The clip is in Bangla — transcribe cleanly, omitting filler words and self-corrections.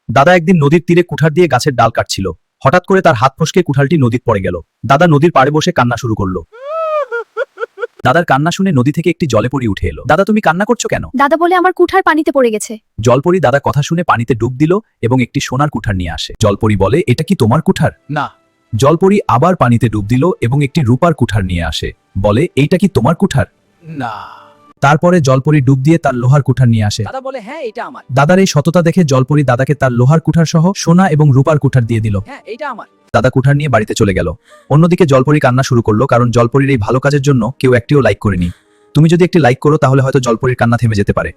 দাদা একদিন নদীর তীরে কুঠার দিয়ে গাছের ডাল কাটছিল। হঠাৎ করে তার হাত ফসকে কুঠারটি নদীতে পড়ে গেল। দাদা নদীর পাড়ে বসে কান্না শুরু করলো। দাদার কান্না শুনে নদী থেকে একটি জলপরি উঠে এলো। দাদা তুমি কান্না করছো কেন? দাদা বলে আমার কুঠার পানিতে পড়ে গেছে। জলপরি দাদা কথা শুনে পানিতে ডুব দিল এবং একটি সোনার কুঠার নিয়ে আসে। জলপরি বলে, এটা কি তোমার কুঠার? না। জলপরি আবার পানিতে ডুব দিল এবং একটি রূপার কুঠার নিয়ে আসে। বলে, এইটা কি তোমার কুঠার? না। তারপরে জলপরি ডুব দিয়ে তার লোহার কুঠার নিয়ে আসে। দাদা বলে, হ্যাঁ এটা আমার। দাদার এই সততা দেখে জলপরি দাদাকে তার লোহার কুঠার সহ সোনা এবং রূপার কুঠার দিয়ে দিল। হ্যাঁ এটা আমার। দাদা কুঠার নিয়ে বাড়িতে চলে গেল। অন্যদিকে জলপরি কান্না শুরু করলো, কারণ জলপরির এই ভালো কাজের জন্য কেউ একটিও লাইক করেনি। তুমি যদি একটি লাইক করো তাহলে হয়তো জলপরির কান্না থেমে যেতে পারে।